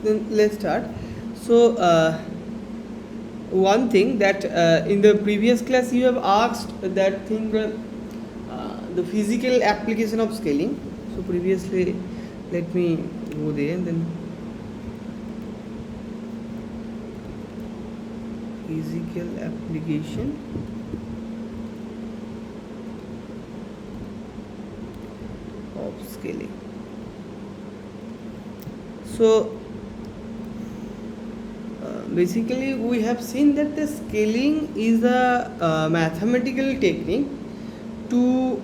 then let's start. So one thing that in the previous class you have asked that thing, the physical application of scaling. So previously, let me go there and then physical application of scaling. So basically we have seen that the scaling is a mathematical technique to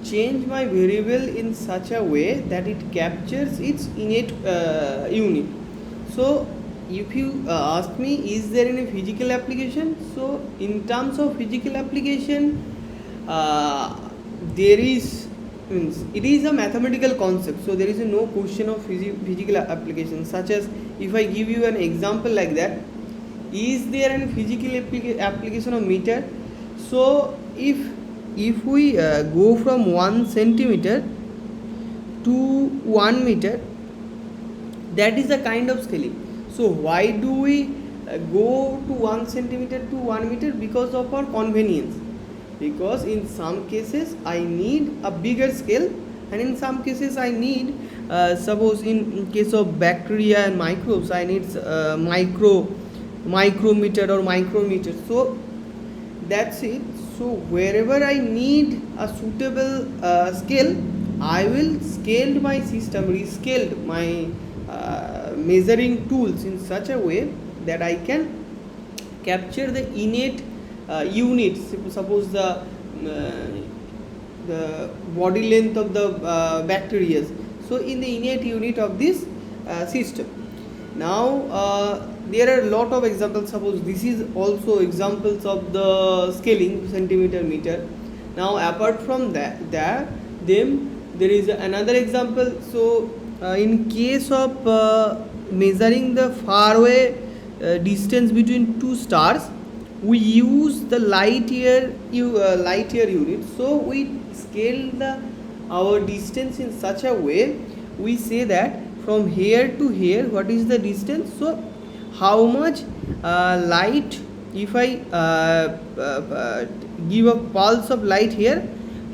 change my variable in such a way that it captures its innate unit. So if you ask me, is there any physical application? So in terms of physical application, there is, means it is a mathematical concept, so there is no question of physical application. Such as, if I give you an example like that, is there any physical application of meter? So if we go from 1 centimeter to 1 meter, that is a kind of scaling. So why do we go to 1 centimeter to 1 meter? Because of our convenience. Because in some cases I need a bigger scale, and in some cases I need, suppose in case of bacteria and microbes, I need micrometer or micrometer. So that's it. So wherever I need a suitable scale, I will scale my system, rescaled my measuring tools in such a way that I can capture the innate units. Suppose the body length of the bacteria. So in the innate unit of this system. Now there are a lot of examples. Suppose this is also examples of the scaling, centimeter, meter. Now apart from that, then there is another example. So in case of measuring the faraway distance between two stars, we use the light year unit. So we scale our distance in such a way, we say that from here to here, what is the distance? So how much light, if I give a pulse of light here,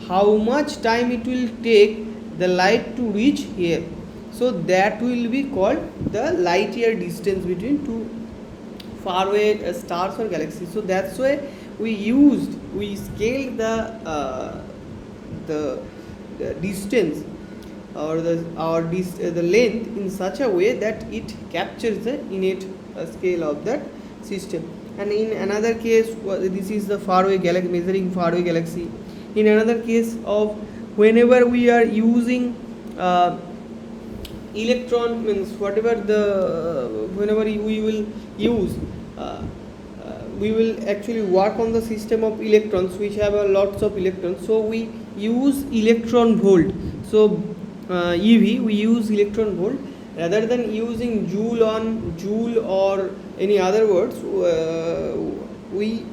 how much time it will take the light to reach here? So that will be called the light year distance between two faraway stars or galaxies. So that's why we scaled the distance or the length in such a way that it captures the innate scale of that system. And in another case, this is the faraway galaxy, measuring faraway galaxy. In another case of whenever we are using electron, means whatever whenever we will use, we will actually work on the system of electrons which have lots of electrons. So we use electron volt. So EV, we use electron volt rather than using joule or any other words. We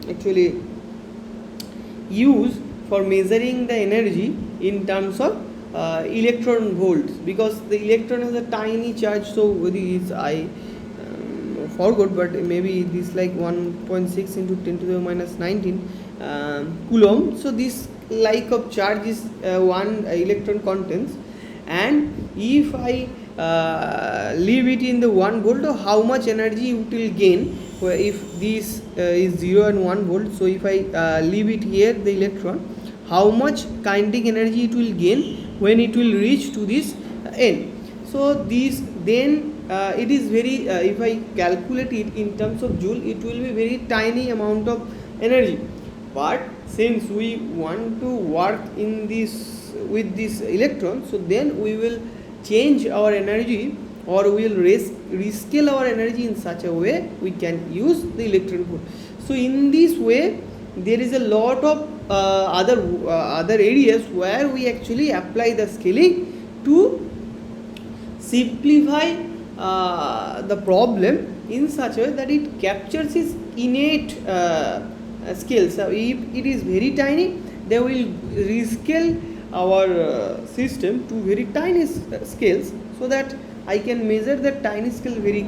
actually use for measuring the energy in terms of electron volts, because the electron has a tiny charge. So I forgot, but maybe this like 1.6 into 10 to the minus 19 coulomb. So this like of charge is one electron contains, and if I leave it in the 1 volt, how much energy it will gain? If this is 0 and 1 volt, so if I leave it here, the electron, how much kinetic energy it will gain when it will reach to this end? So this then it is very, if I calculate it in terms of joule, it will be very tiny amount of energy. But since we want to work in this with this electron, so then we will change our energy, or we will rescale our energy in such a way we can use the electron volt. So in this way, there is a lot of other areas where we actually apply the scaling to simplify the problem in such a way that it captures its innate scale. So if it is very tiny, they will rescale our system to very tiny scales, so that I can measure the tiny scale very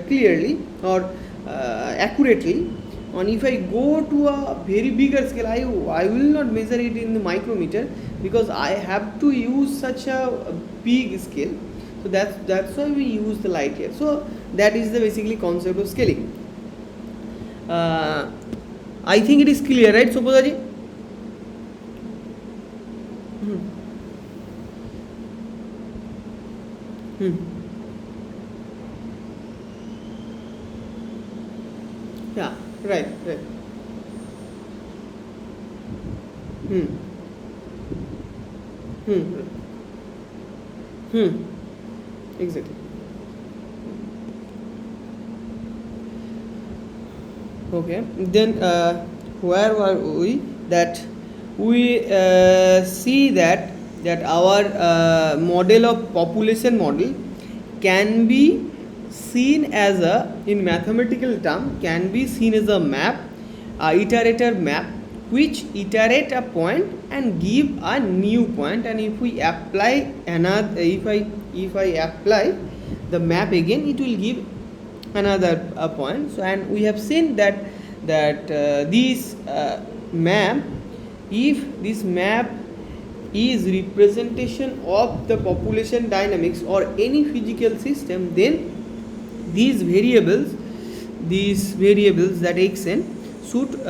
clearly or accurately. And if I go to a very bigger scale, I will not measure it in the micrometer, because I have to use such a big scale. So that's why we use the light here. So that is the basically concept of scaling. I think it is clear, right, Subodhaji? Yeah, right. Hmm. Hmm. Exactly. Okay. Then where were we? That we see that our model of population model can be seen as a, in mathematical term, can be seen as a map, a iterator map, which iterate a point and give a new point. And if we apply another, if I apply the map again, it will give another point. So, and we have seen that this map, if this map is representation of the population dynamics or any physical system, then these variables that xn should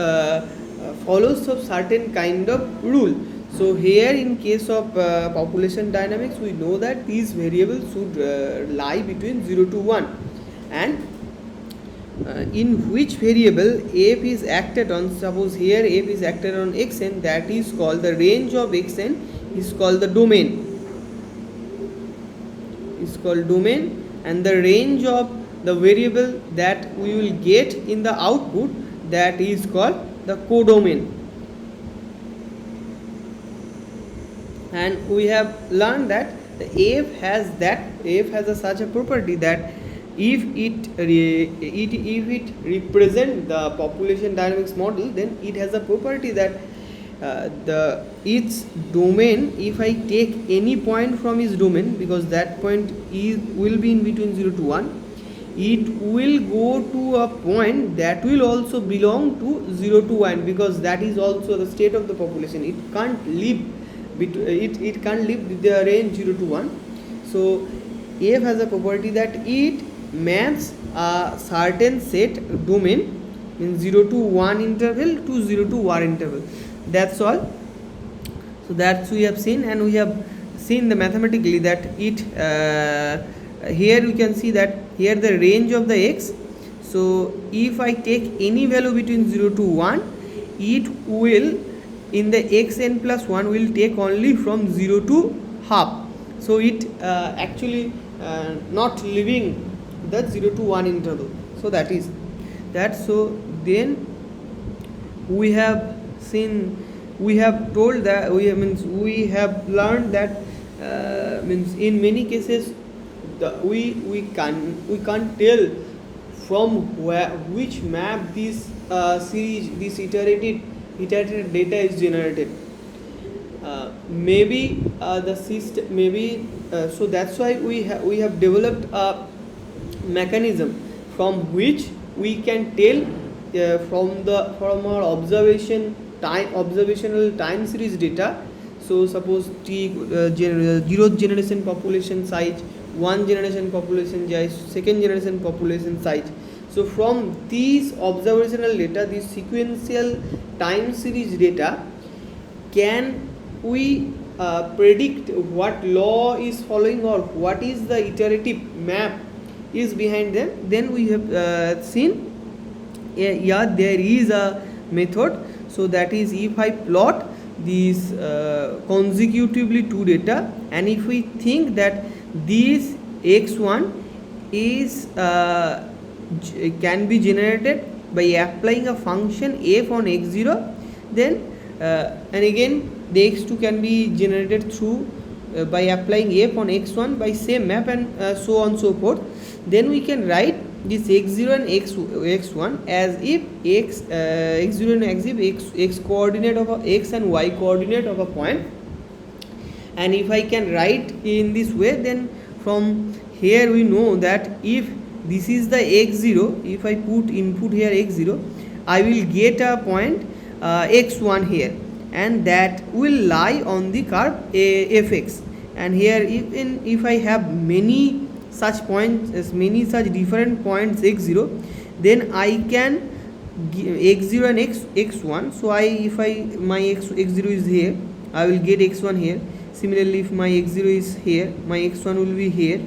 follow some certain kind of rule. So here in case of population dynamics, we know that these variables should lie between 0 to 1, and in which variable f is acted on. Suppose here f is acted on xn, that is called the range of xn, is called the domain, and the range of the variable that we will get in the output, that is called the codomain. And we have learned that the f has such a property that if it represent the population dynamics model, then it has a property that its domain, if I take any point from its domain, because that point will be in between 0 to 1, it will go to a point that will also belong to 0 to 1, because that is also the state of the population. It can't live it can't live with the range 0 to 1. So f has a property that it maps a certain set domain in 0 to 1 interval to 0 to 1 interval. That's all. So that's we have seen, and we have seen the mathematically that it here you can see that here the range of the x. So if I take any value between 0 to 1, it will, in the xn plus 1, will take only from 0 to half. So it actually not living that 0 to 1 interval. So that is that. So then we have seen, we have told that we have learned that means in many cases we can't tell from which map this series, this iterated data is generated. Maybe the system, maybe so that's why we have developed a mechanism from which we can tell from our observational time series data. So suppose zero generation population size, 1 generation population size, 2nd generation population size. So from these observational data, this sequential time series data, can we predict what law is following or what is the iterative map is behind them? Then we have seen, yeah, there is a method. So that is, if I plot these consecutively two data, and if we think that this x1 is can be generated by applying a function f on x0, then and again the x2 can be generated through by applying f on x1 by same map, and so on so forth. Then we can write this x0 and x1 as if x0 and x coordinate of a x and y coordinate of a point, and if I can write in this way, then from here we know that if this is the x0, if I put input here x0, I will get a point x1 here, and that will lie on the curve fx. And here even if I have many such points, many such different points x0, then I can x0 and x1. So if my x0 is here, I will get x1 here. Similarly, if my x0 is here, my x1 will be here.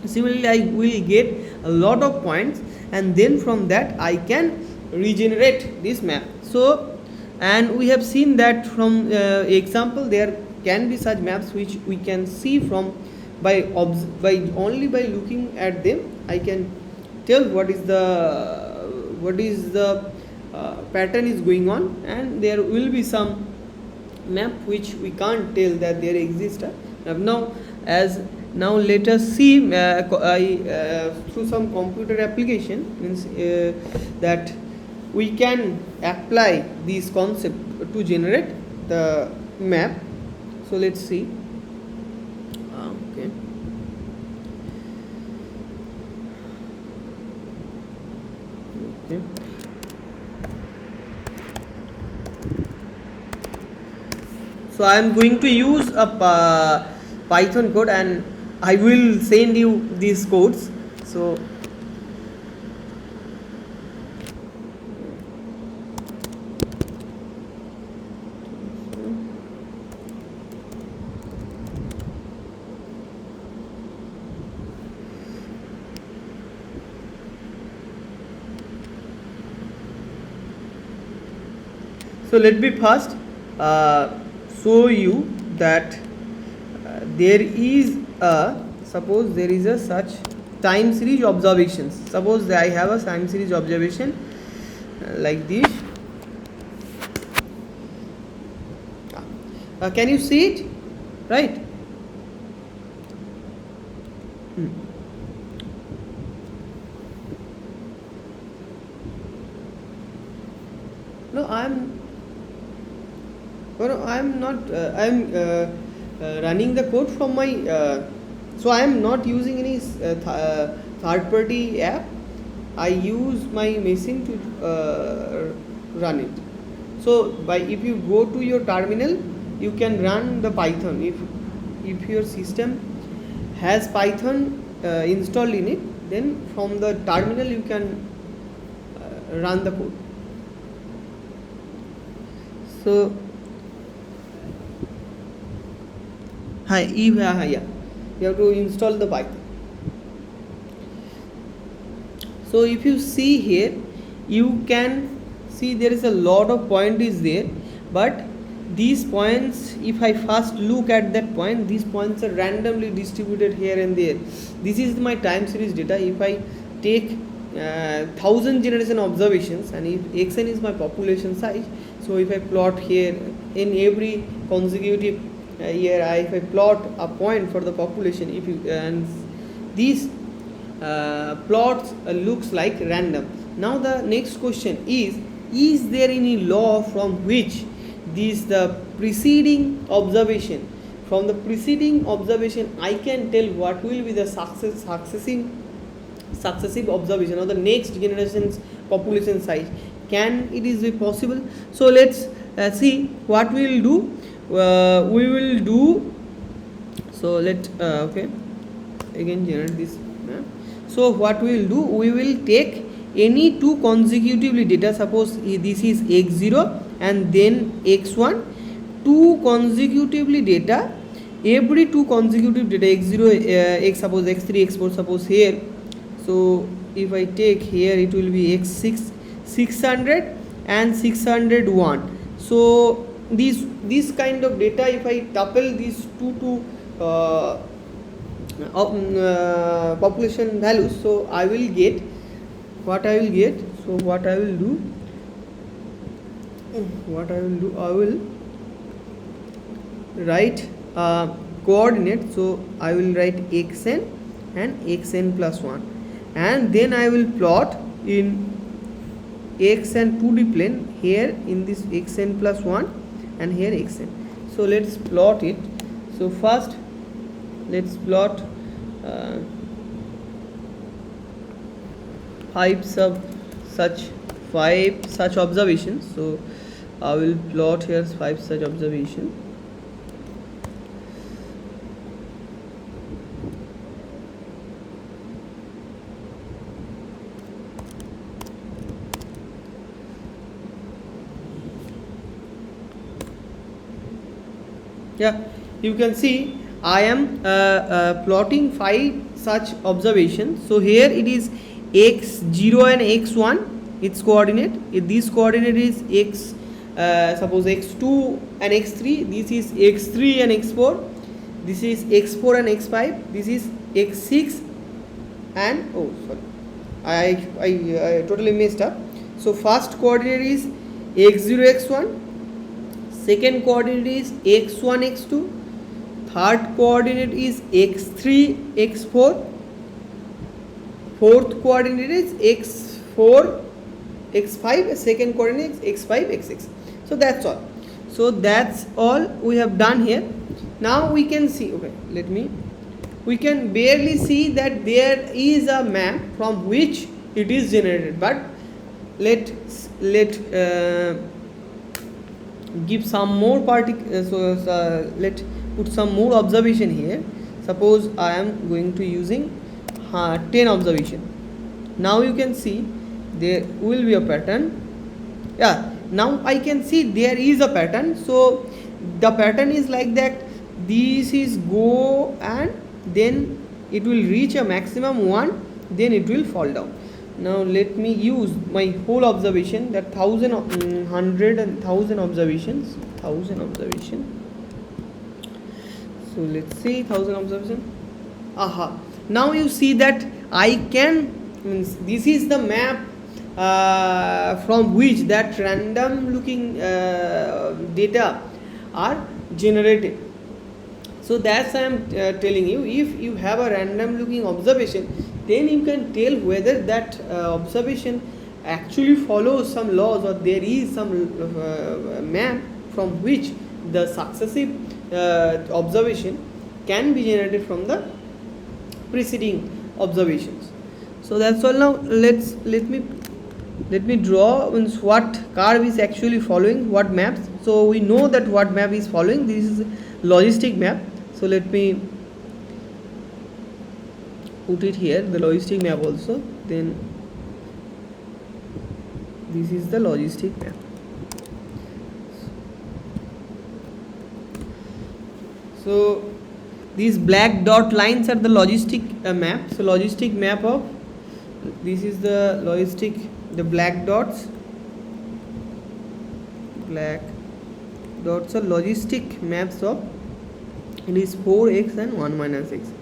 Similarly, I will get a lot of points, and then from that I can regenerate this map. So, and we have seen that from example, there can be such maps which we can see from by only by looking at them. I can tell what is the pattern is going on, and there will be some map which we can't tell that there exists. Now let us see through some computer application, means that we can apply this concept to generate the map. So let's see. Okay. So I am going to use a Python code, and I will send you these codes. So let me first show you that there is a, suppose there is a such time series observations. Suppose I have a time series observation like this. Can you see it? Right? No, I'm not. I'm running the code from my. So I am not using any third-party app. I use my machine to run it. So if you go to your terminal, you can run the Python. If your system has Python installed in it, then from the terminal you can run the code. So you have to install the Python. So if you see here, you can see there is a lot of point is there, but these points, if I first look at that point, these points are randomly distributed here and there. This is my time series data. If I take 1000 generation observations, and if xn is my population size, so if I plot here in every consecutive year, if I plot a point for the population, and these plots looks like random. Now the next question is there any law from which the preceding observation, from the preceding observation I can tell what will be the successive observation or the next generation's population size? Can it is possible? So let's see what we will do. We will do, so let okay, again generate this map. So what we will do, we will take any two consecutively data. Suppose this is x0 and then x1, two consecutively data, every two consecutive data, x0 suppose x3 x4 suppose here. So if I take here, it will be x6 600 and 601. So this kind of data, if I tuple these two population values, so I will get what I will get. So what I will do, I will write coordinate. So I will write xn and xn plus 1, and then I will plot in x and 2D plane here in this xn plus 1 and here xn. So let's plot it. So first let's plot uh, five such five such observations. So I will plot here five such observations. Yeah, you can see I am plotting five such observations. So here it is x0 and x1 its coordinate. If this coordinate is x, suppose x2 and x3, this is x3 and x4, this is x4 and x5, this is x6 and oh sorry, I totally messed up. So first coordinate is x0 x1, second coordinate is x1 x2, third coordinate is x3 x4, fourth coordinate is x4 x5, second coordinate is x5 x6. So that's all. So that's all we have done here. Now we can see, okay, we can barely see that there is a map from which it is generated, but let give some more let put some more observation here. Suppose I am going to using 10 observation. Now you can see there will be a pattern. Yeah, now I can see there is a pattern. So the pattern is like that. This is go and then it will reach a maximum 1, then it will fall down. Now let me use my whole observation, that 1000 100 and 1000 observations, 1000 observation. So let's see 1000 observation. Aha, now you see that I can, means this is the map from which that random looking data are generated. So that's I am telling you, if you have a random looking observation, then you can tell whether that observation actually follows some laws or there is some map from which the successive observation can be generated from the preceding observations. So that's all. Now let me draw what curve is actually following what maps. So we know that what map is following. This is logistic map. So let me put it here, the logistic map also. Then this is the logistic map. So these black dot lines are the logistic map. So logistic map of, this is the logistic, the black dots are logistic maps of, it is 4x and 1 minus x.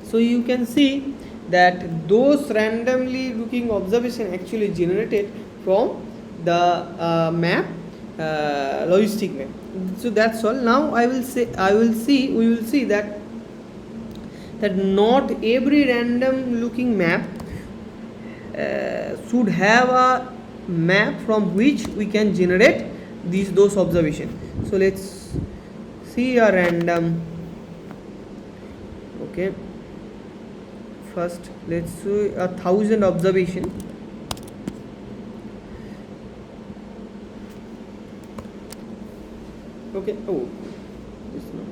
So you can see that those randomly looking observation actually generated from the map, logistic map. So that's all. Now we will see that not every random looking map should have a map from which we can generate those observations. So let's see a random. Okay, first let's see 1000 observation. Okay, oh, it's not.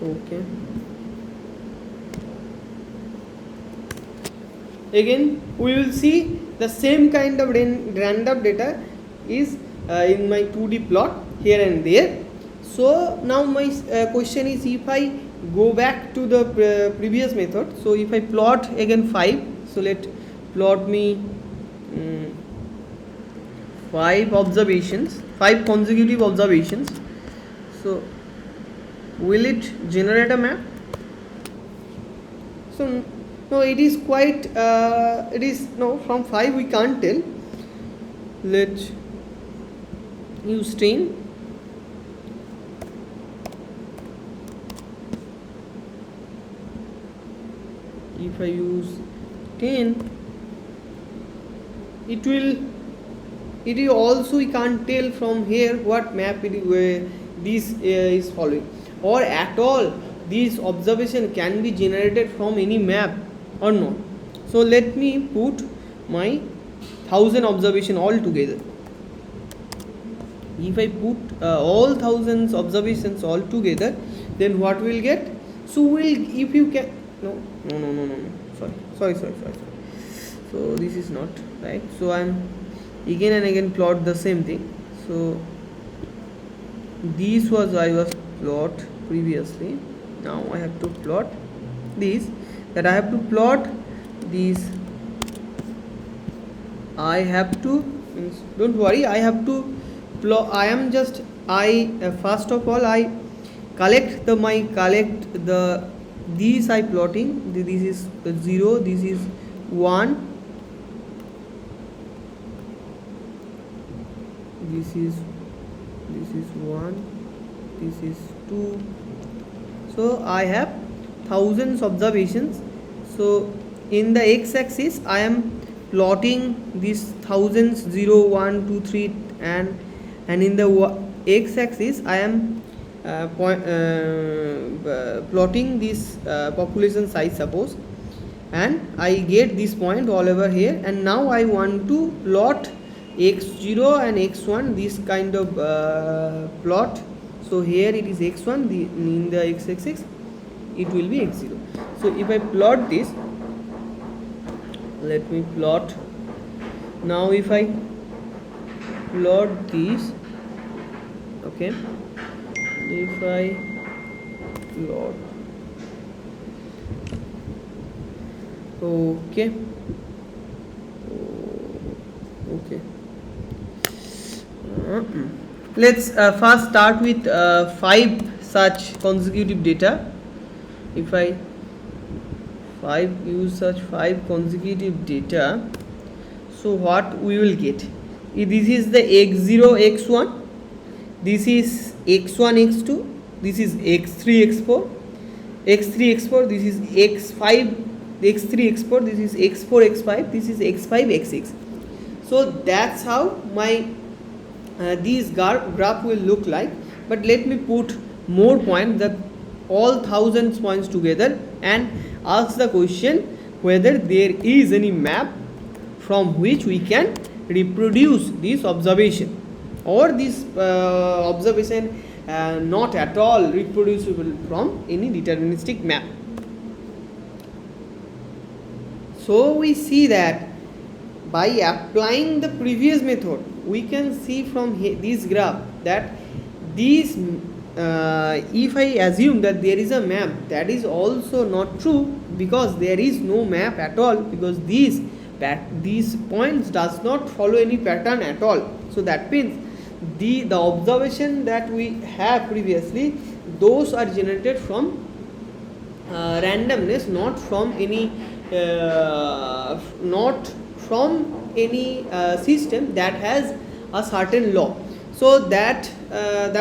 Okay, again we will see the same kind of random data is in my 2D plot here and there. So now my question is, if I go back to the previous method, so if I plot again 5, so let plot me 5 observations, 5 consecutive observations. So will it generate a map? So no, it is quite it is no, from 5 we can't tell. Let's use string. if I use 10, it will also, we can't tell from here what map this is following, or at all this observation can be generated from any map or not. So let me put my 1000 observation all together. If I put all thousands observations all together, then what we'll get? So we'll, if you can, no, sorry. So this is not right. So I'm again and again plot the same thing. So this was I was plot previously. Now I have to plot this, that I have to plot these. I have to, don't worry, I have to plot. I am just first of all I collect the these I plotting. This is 0, this is 1, this is 1, this is 2. So I have thousands observations. So in the x-axis I am plotting these thousands, 0, 1, 2, 3, and in the x-axis I am plotting this population size, suppose, and I get this point all over here. And now I want to plot x0 and x1, this kind of plot. So here it is x1, in the x-axis it will be x0. So if I plot this, let me plot. Now if I plot this, okay, if I plot, okay, let's first start with 5 such consecutive data. If I use such 5 consecutive data, so what we will get? This is the x0 x1, this is x1 x2, this is x3 x4, this is x5 x3 x4, this is x4 x5, this is x5 x6. So that's how my these graph will look like. But let me put more points, that all thousands points together, and ask the question whether there is any map from which we can reproduce this observation, or this observation not at all reproducible from any deterministic map. So we see that by applying the previous method, we can see from this graph that these if I assume that there is a map, that is also not true, because there is no map at all, because these points does not follow any pattern at all. So that means the observation that we have previously, those are generated from randomness, not from any system that has a certain law. So that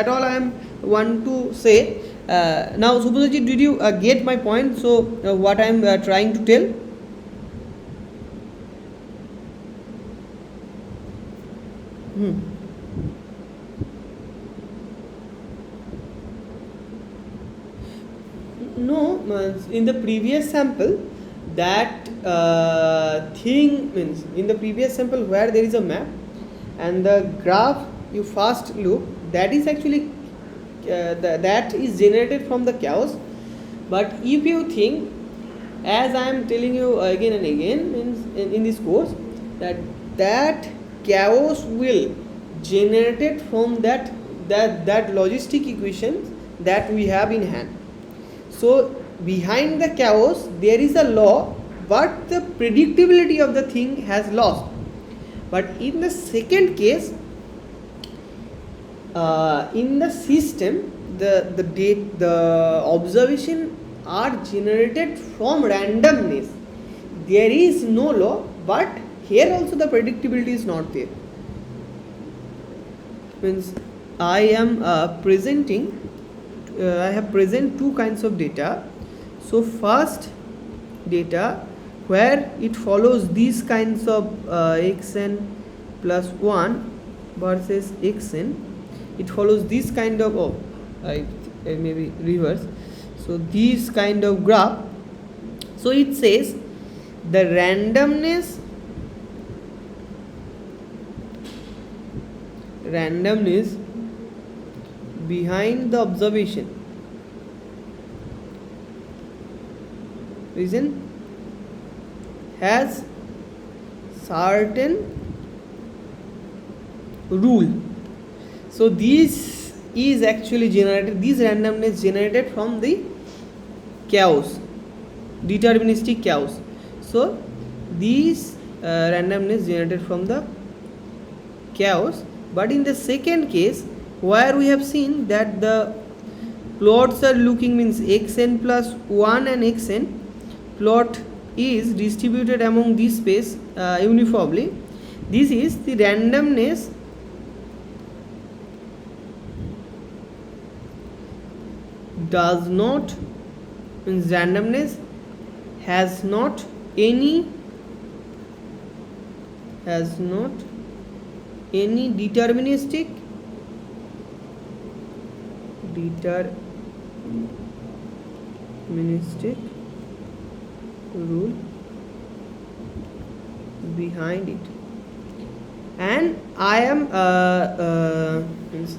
all I am want to say. Now Subhaji, did you get my point? So what I am trying to tell? No, in the previous sample, that thing means, in the previous sample where there is a map and the graph you first look, that is actually that is generated from the chaos. But if you think, as I am telling you again and again in this course, that chaos will generated from that logistic equations that we have in hand. So behind the chaos there is a law, but the predictability of the thing has lost. But in the second case, in the system, the observation are generated from randomness. There is no law, but here also the predictability is not there. Means I am presenting. I have present two kinds of data. So first data where it follows these kinds of xn plus 1 versus xn. It follows this kind of I maybe reverse. So this kind of graph. So it says the randomness behind the observation reason has certain rule. So this is actually generated, this randomness generated from the chaos, deterministic chaos. So this randomness generated from the chaos. But in the second case, where we have seen that the plots are looking means xn plus 1 and xn, plot is distributed among this space uniformly. This is the randomness does not means randomness has not any deterministic rule behind it. And I am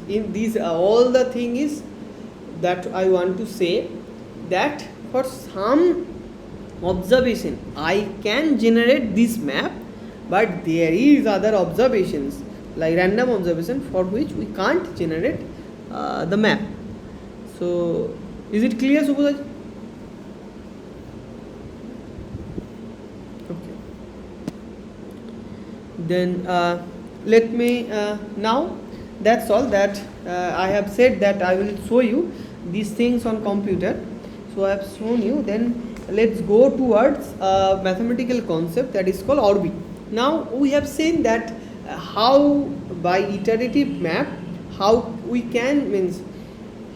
in these all the thing is that I want to say that for some observation I can generate this map, but there is other observations like random observation for which we can't generate the map. So is it clear, Subodh? Okay. Then let me now that's all that I have said that I will show you these things on computer. So I have shown you. Then let's go towards a mathematical concept that is called orbit. Now we have seen that how by iterative map how we can means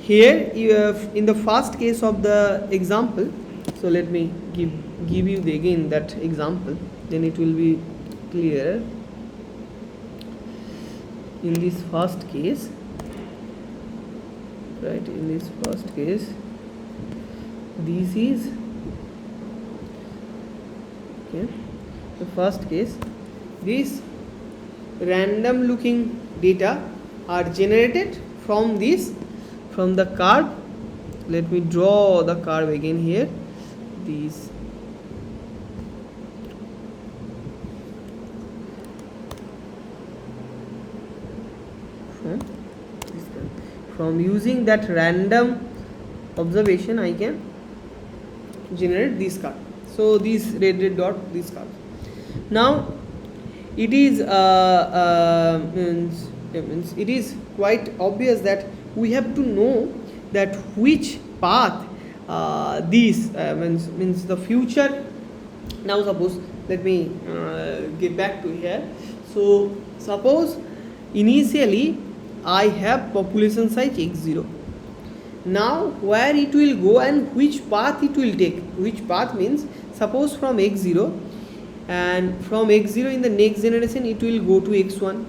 here you have in the first case of the example. So let me give you again that example, then it will be clearer. In this first case, right, in this first case, this is okay. The first case, these random looking data are generated from the curve. Let me draw the curve again here. These from using that random observation I can generate this curve. So this red dot, this curve. Now it is means it is quite obvious that we have to know that which path this means the future. Now suppose let me get back to here. So suppose initially I have population size x0. Now where it will go and which path it will take, which path means suppose from x0, and from x0 in the next generation it will go to x1,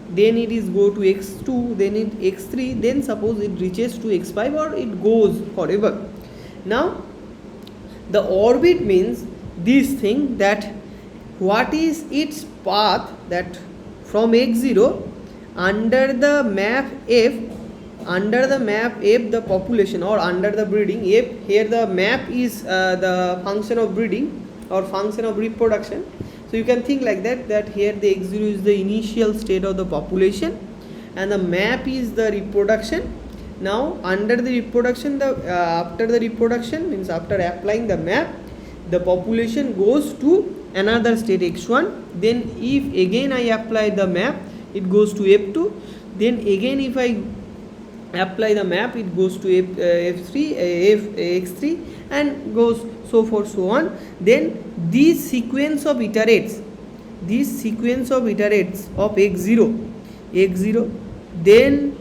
then it is go to x2, then it x3, then suppose it reaches to x5 or it goes forever. Now the orbit means this thing, that what is its path, that from x0 under the map f, the population, or under the breeding f, here the map is the function of breeding or function of reproduction. So you can think like that here the x0 is the initial state of the population and the map is the reproduction. Now under the reproduction, the after the reproduction means after applying the map, the population goes to another state x1. Then if again I apply the map, it goes to f2. Then again if I apply the map, it goes to x3 and goes so forth so on. Then this sequence of iterates of x0, then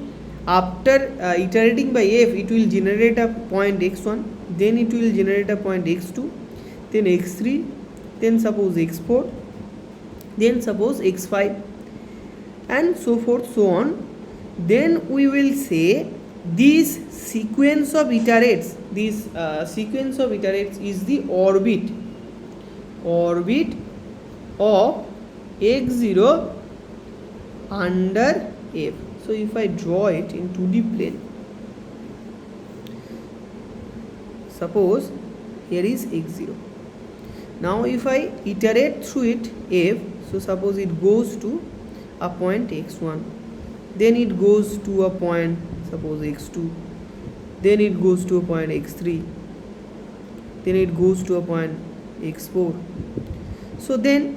after iterating by f, it will generate a point x1, then it will generate a point x2, then x3, then suppose x4, then suppose x5, and so forth, so on. Then we will say this sequence of iterates, is the orbit of x0 under f. So if I draw it in 2D plane, suppose here is x0. Now if I iterate through it f, so suppose it goes to a point x1, then it goes to a point, suppose x2, then it goes to a point x3, then it goes to a point x4. So then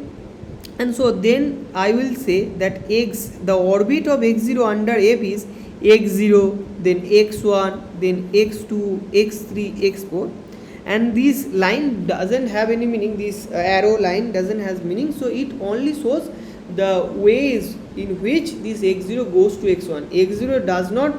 I will say that the orbit of x0 under f is x0, then x1, then x2, x3, x4, and this line doesn't have any meaning, this arrow line doesn't have meaning, so it only shows the ways in which this x0 goes to x1. x0 does not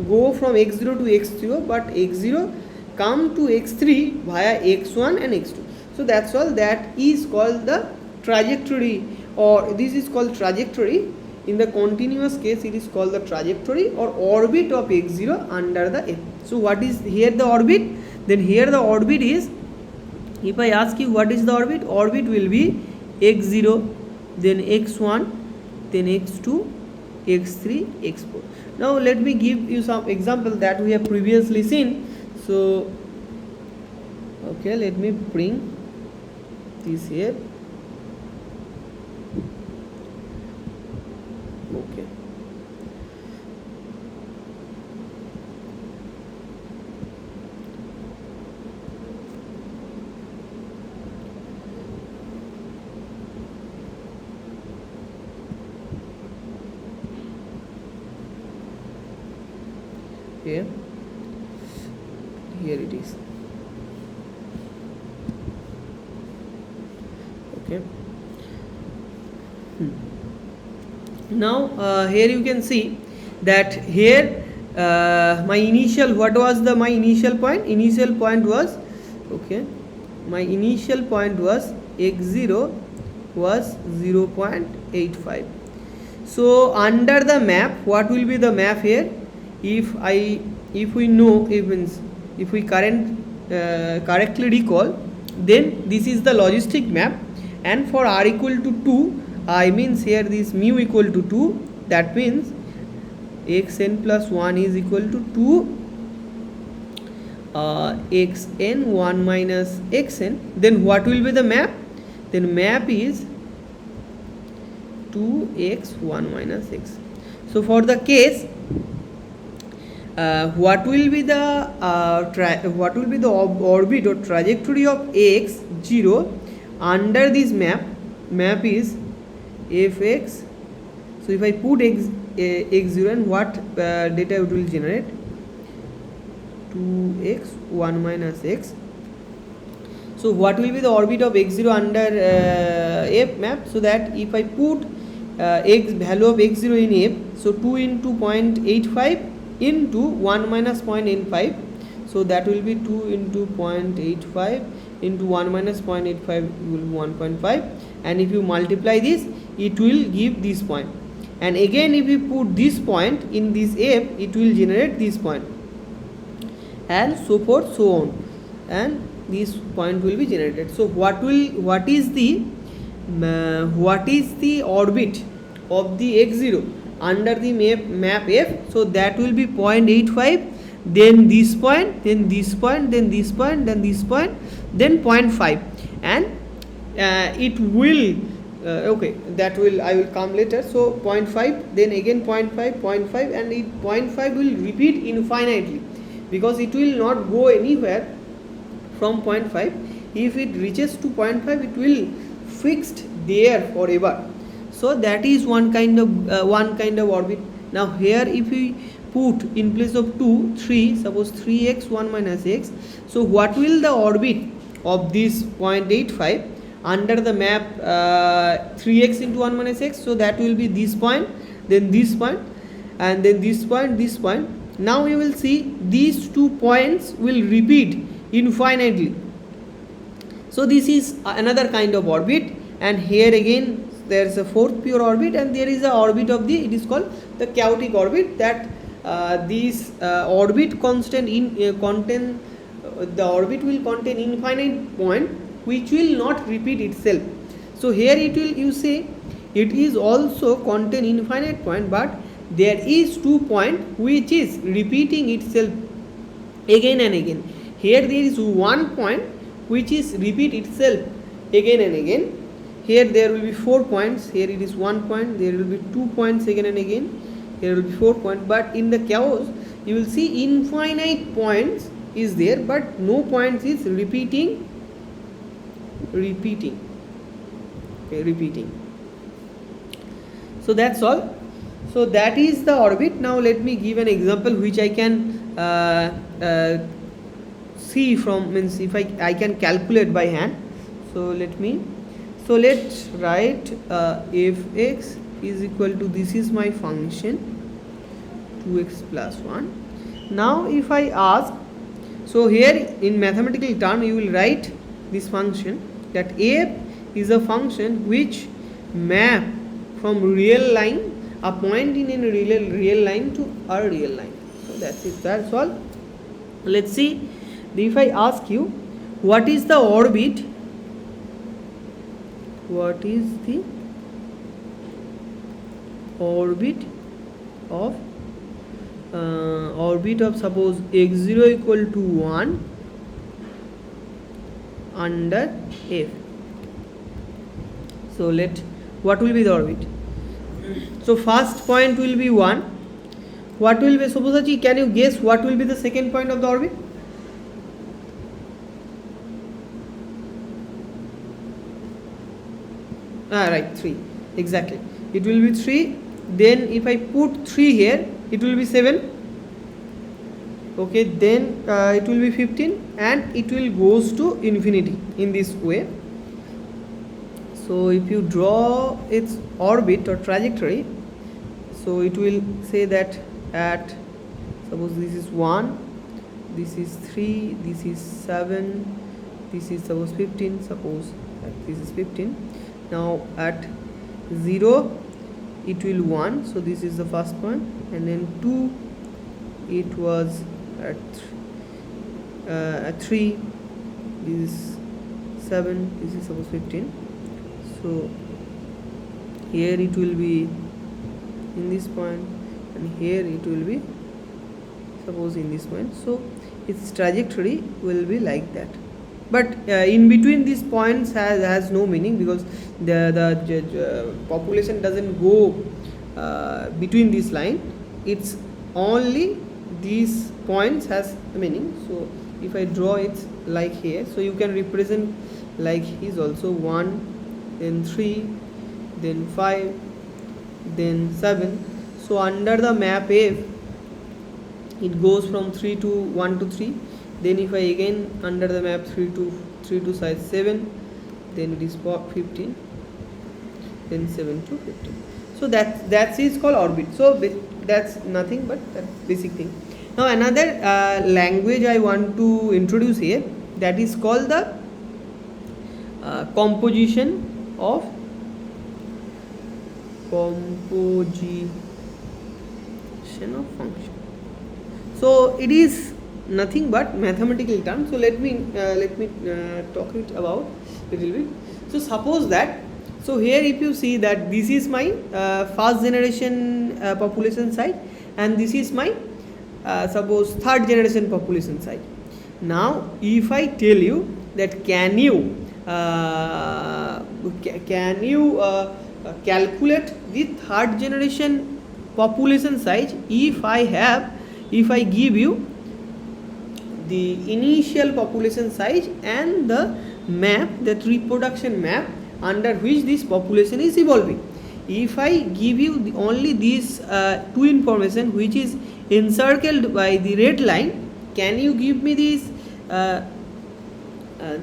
go from x0 to x0, but x0 come to x3 via x1 and x2. So that's all. That is called the trajectory, or this is called trajectory. In the continuous case, it is called the trajectory or orbit of x0 under the f. So what is here the orbit? Then here the orbit is, if I ask you what is the orbit, orbit will be x0, then x1, then x2, x3, x4. Now let me give you some example that we have previously seen. So okay, let me bring this here. Okay, here it is. Okay, now here you can see that here my initial, what was my initial point? Initial point was, okay, my initial point was x0 was 0.85. so under the map, what will be the map here? If we know, if we correctly recall, then this is the logistic map, and for r equal to 2, I means here this mu equal to 2, that means xn plus 1 is equal to 2 xn 1 minus xn. Then what will be the map? Then map is 2x 1 minus x. So for the case, what will be the orbit or trajectory of x0 under this map? Map is fx. So if I put x0, and what data it will generate? 2x 1 minus x. So what will be the orbit of x0 under f map? So that if I put value of x0 in f, so 2 into 0.85 into 1 minus 0.85, so that will be 2 into 0.85 into 1 minus 0.85 will be 1.5, and if you multiply this, it will give this point, and again if you put this point in this f, it will generate this point, and so forth, so on, and this point will be generated. So what is the orbit of the x0 under the map f? So that will be 0.85, then this point, then this point, then this point, then this point, then 0.5, and it will okay, that will, I will come later. So 0.5, then again 0.5, 0.5, and it 0.5 will repeat infinitely, because it will not go anywhere from 0.5. If it reaches to 0.5, it will fixed there forever. So that is one kind of orbit. Now here if we put in place of 2, 3, suppose 3x 1 minus x, so what will the orbit of this 0.85 under the map 3x into 1 minus x? So that will be this point, then this point, and then this point, this point. Now you will see these 2 points will repeat infinitely. So this is another kind of orbit, and here again there is a fourth pure orbit, and there is a orbit of the, it is called the chaotic orbit, that this orbit constant in contain the orbit will contain infinite point which will not repeat itself. So here it will, you say it is also contain infinite point, but there is 2 point which is repeating itself again and again. Here there is 1 point which is repeat itself again and again. Here there will be 4 points, here it is 1 point, there will be 2 points again and again, here will be 4 points, but in the chaos you will see infinite points is there, but no points is repeating. So that's all. So that is the orbit. Now let me give an example which I can see from, means if I can calculate by hand. So let's write f x is equal to, this is my function 2x plus 1. Now if I ask, so here in mathematical term you will write this function, that f is a function which map from real line, a point in a real line to a real line. So that's it, that's all. Let's see, if I ask you what is the orbit, what is the orbit of suppose x0 equal to 1 under f. So what will be the orbit? So first point will be 1. What will be, suppose, can you guess what will be the second point of the orbit? Right, 3, exactly, it will be 3. Then if I put 3 here, it will be 7. Okay, then it will be 15, and it will goes to infinity in this way. So if you draw its orbit or trajectory, so it will say that at, suppose this is 1, this is 3, this is 7, this is suppose 15, suppose that this is 15. Now at 0 it will 1, so this is the first point, and then 2 it was at 3, this is 7, this is suppose 15. So here it will be in this point, and here it will be suppose in this point. So its trajectory will be like that, but in between these points has no meaning, because the population doesn't go between this line. It's only these points has a meaning. So if I draw it like here, so you can represent like is also 1, then 3, then 5, then 7. So under the map F, it goes from 3 to 1 to 3. Then if I again under the map 3 to size 7, then it is 15, then 7 to 15. So that is called orbit. So that's nothing but that basic thing. Now another language I want to introduce here, that is called the composition of function. So it is nothing but mathematical term. So let me talk it about little bit. So suppose that, so here if you see that this is my first generation population size, and this is my suppose third generation population size. Now if I tell you that can you calculate the third generation population size, if I give you the initial population size and the map, that reproduction map under which this population is evolving. If I give you only these two information which is encircled by the red line, can you give me this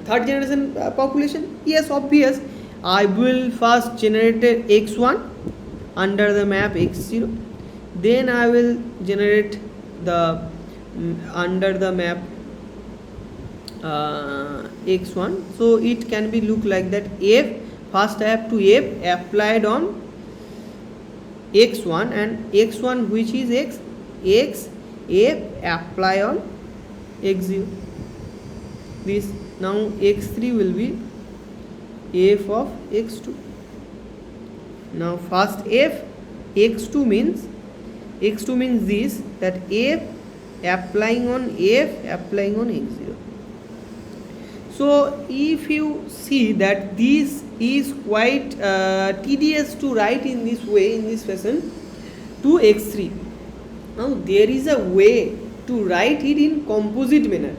third generation population? Yes, obvious. I will first generate x1 under the map x0, then I will generate the under the map x1. So it can be look like that. F, first I have to f applied on x1, and x1 which is x f apply on x0. This now x3 will be f of x2. Now first f x2 means this, that f applying on x0. So if you see that this is quite tedious to write in this way, in this fashion, to x3. Now there is a way to write it in composite manner,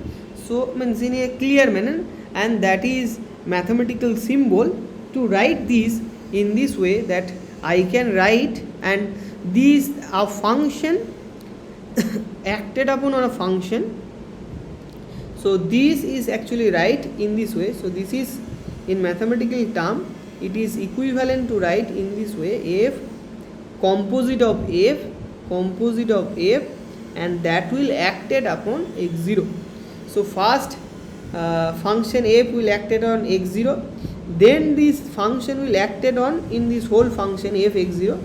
so means in a clear manner, and that is mathematical symbol to write this in this way, that I can write, and this a function acted upon on a function. So this is actually write in this way. So this is in mathematical term, it is equivalent to write in this way, f composite of f, and that will acted upon x0. So first function f will acted on x0, then this function will acted on in this whole function f x0,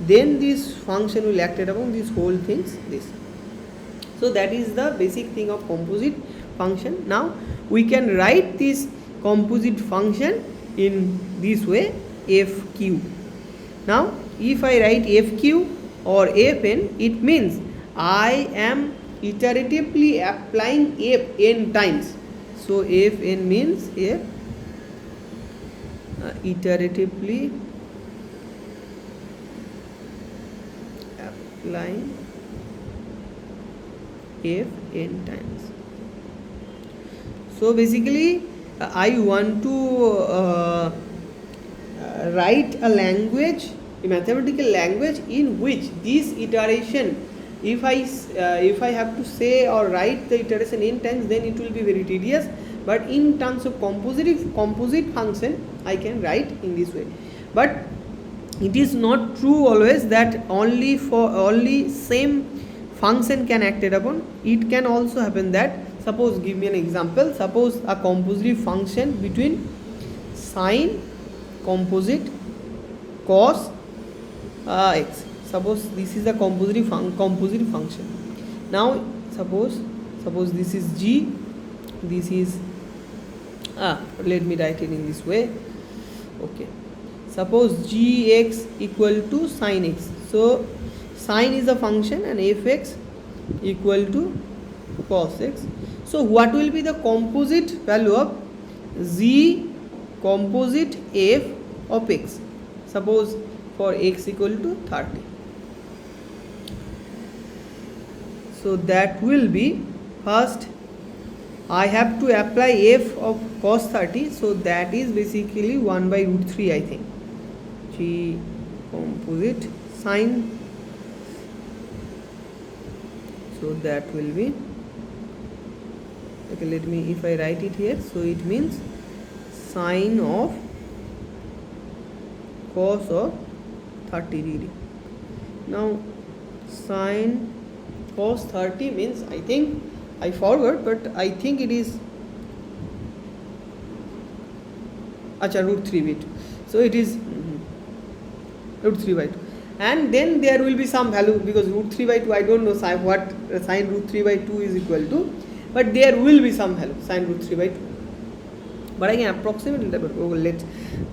then this function will acted upon this whole things, this. So that is the basic thing of composite function. Now we can write this composite function in this way, fq. Now if I write fq or fn, it means I am iteratively applying f n times. So fn means f iteratively applying f n times. So basically I want to write a language, a mathematical language, in which this iteration, if I have to say or write the iteration n times, then it will be very tedious. But in terms of composite function, I can write in this way. But it is not true always that only same function can acted upon. It can also happen that, suppose, give me an example, suppose a composite function between sine composite cos x. Suppose this is a composite function. Now suppose this is g, this is let me write it in this way. Okay, suppose gx equal to sine x. So sine is a function and fx equal to cos x. So what will be the composite value of z composite f of x? Suppose for x equal to 30. So that will be, first I have to apply f of cos 30. So that is basically 1 by root 3, I think. G composite sine. So that will be, okay, let me, if I write it here, so it means sine of cos of 30 degree. Now sine cos 30 means, I think I forgot, but I think it is root 3 bit. So it is root 3 by 2, and then there will be some value, because root 3 by 2 I don't know what sine root 3 by 2 is equal to, but there will be some value sine root 3 by 2, but I can approximate it, but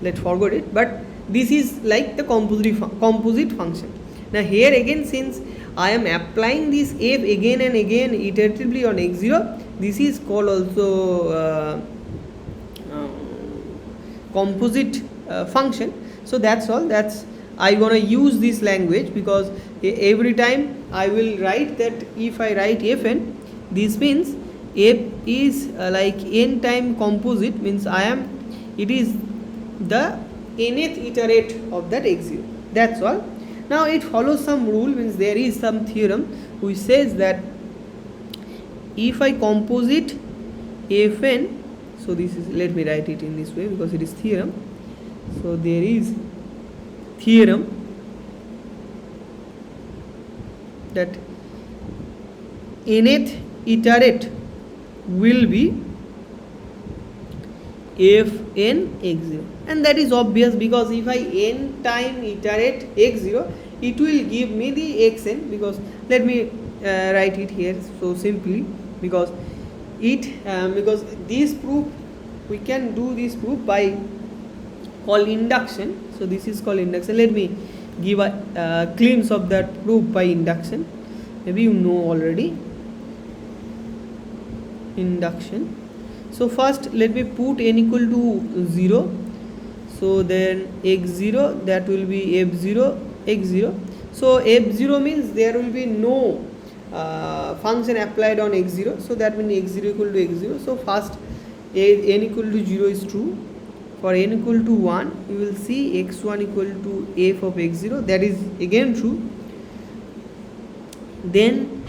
let's forget it. But this is like the composite function. Now here again, since I am applying this f again and again iteratively on x0, this is called also composite function. So that's all. That's I want to use this language, because every time I will write that, if I write fn, this means f is like n time composite, means it is the nth iterate of that x0. That's all. Now it follows some rule, means there is some theorem which says that if I composite fn, so this is, let me write it in this way because it is theorem. So there is theorem that nth iterate will be fn x0, and that is obvious because if I n time iterate x0, it will give me the xn, because let me write it here so simply, because because this proof, we can do this proof by called induction. So this is called induction. Let me give a glimpse of that proof by induction. Maybe you know already. Induction. So first let me put n equal to 0. So then x0, that will be f0 x0. So f0 means there will be no function applied on x0. So that means x0 equal to x0. So first n equal to 0 is true. For n equal to 1, you will see x1 equal to f of x0. That is again true. Then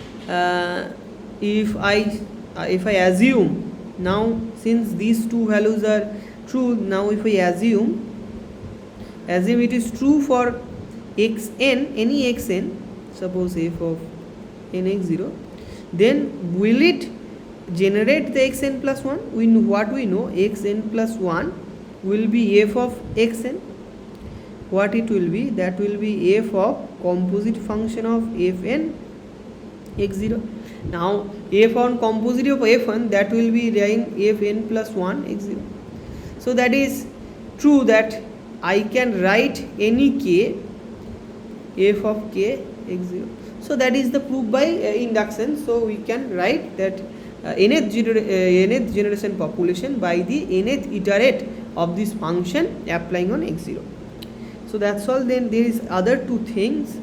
if I assume, now since these two values are true, now if I assume it is true for xn, any xn, suppose f of n x0, then will it generate the xn plus 1? We know what we know, xn plus 1 will be f of xn. What it will be? That will be f of composite function of fn x0. Now f on composite of f1, that will be writing fn plus 1 x0. So that is true that I can write any k, f of k x0. So that is the proof by induction. So we can write that nth generation population by the nth iterate of this function applying on x0. So that's all. Then there is other two things,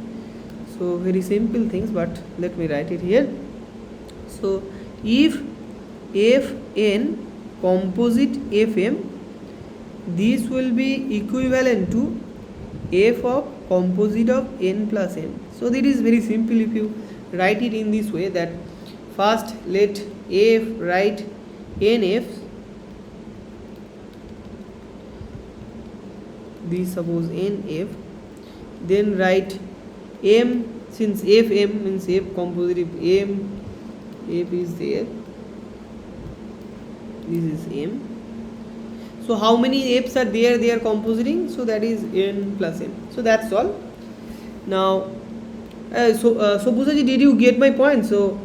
so very simple things, but let me write it here. So if fn composite fm, this will be equivalent to f of composite of n plus n. So that is very simple if you write it in this way, that first let f write nf, this suppose nf, then write m, since fm means f composite of m, f is there, this is m. So how many f's are there, they are compositing, so that is n plus m. So that's all. Now so Poojaji, did you get my point? So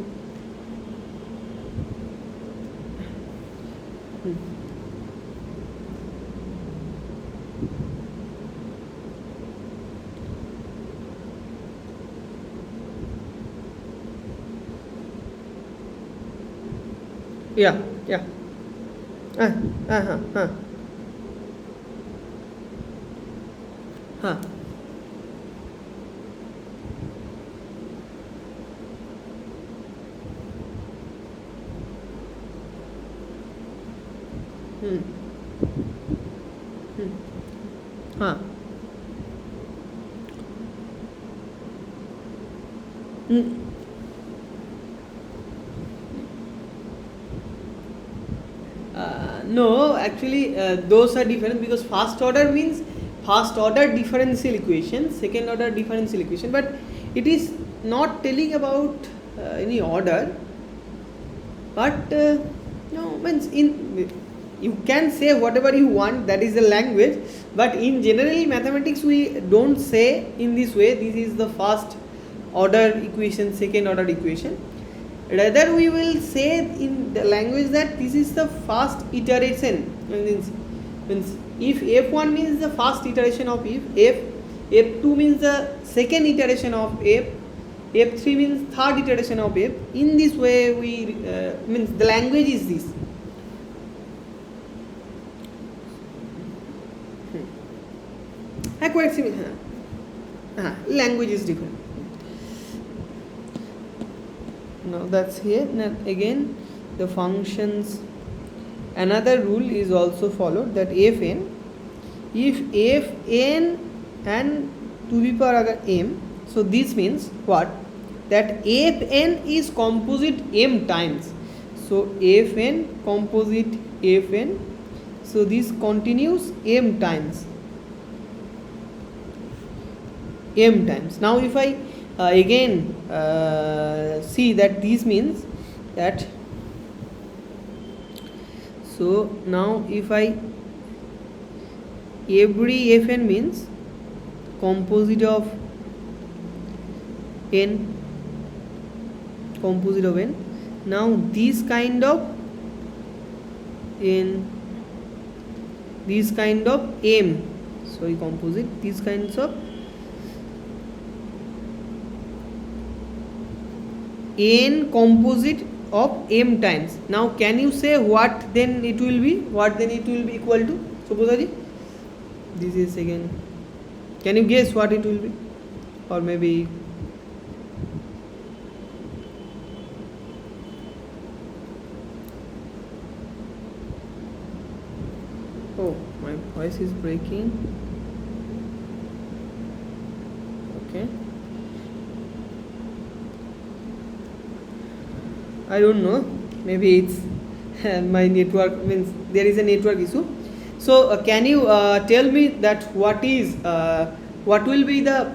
yeah. No, actually those are different, because first order means first order differential equation, second order differential equation, but it is not telling about any order, but no, means in, you can say whatever you want, that is the language, but in general mathematics we don't say in this way, this is the first order equation, second order equation. Rather we will say in the language that this is the first iteration, means if f1 means the first iteration of f2 means the second iteration of f3 means third iteration of f. In this way we means the language is this. Quite similar. Language is different. Now that's here. Now again the functions, another rule is also followed, that fn, if fn and to the power m, so this means what, that fn is composite m times, so fn composite fn, so this continues m times. Now if I again see that this means that, So now if I, every fn means composite of n, composite of n. Now this kind of n, this kind of m, sorry, composite, these kinds of n composite of m times. Now can you say what then it will be, what then it will be equal to? Suppose this is again, can you guess what it will be? Or maybe oh, my voice is breaking. Okay, I don't know, maybe it's my network, means there is a network issue. So can you tell me that what is what will be the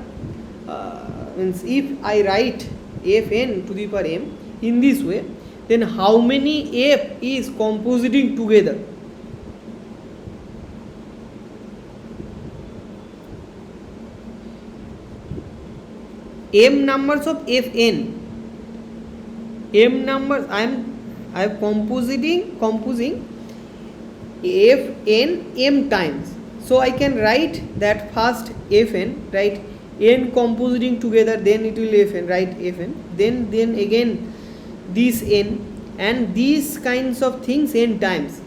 means if I write fn to the power m in this way, then how many f is compositing together? M numbers of fn, m numbers, I am composing fn m times. So I can write that first fn, right, n compositing together, then it will fn, right, fn, then again this n, and these kinds of things n times,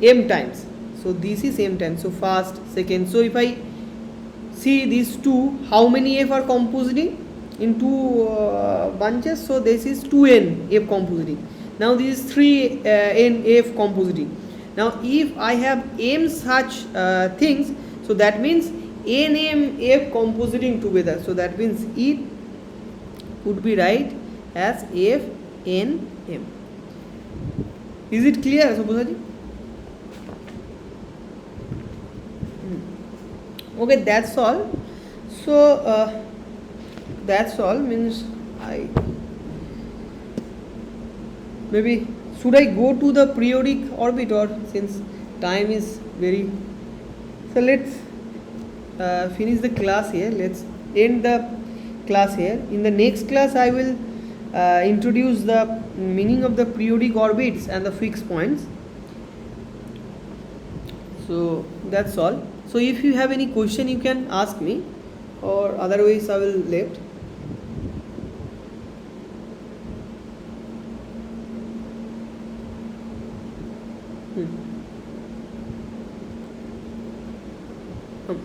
m times. So this is m times, so first, second. So if I see these two, how many f are compositing in two bunches? So this is 2n f compositing. Now this is 3n f compositing. Now if I have m such things, so that means n m f compositing together. So that means it would be right as f n m. Is it clear, Subhaji? Okay, that's all. So that's all, means I maybe should I go to the periodic orbit, or since time is very, so let's finish the class here, let's end the class here. In the next class I will introduce the meaning of the periodic orbits and the fixed points. So that's all. So if you have any question you can ask me, or otherwise I will left.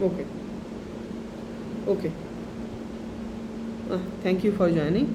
Okay. Okay. Thank you for joining.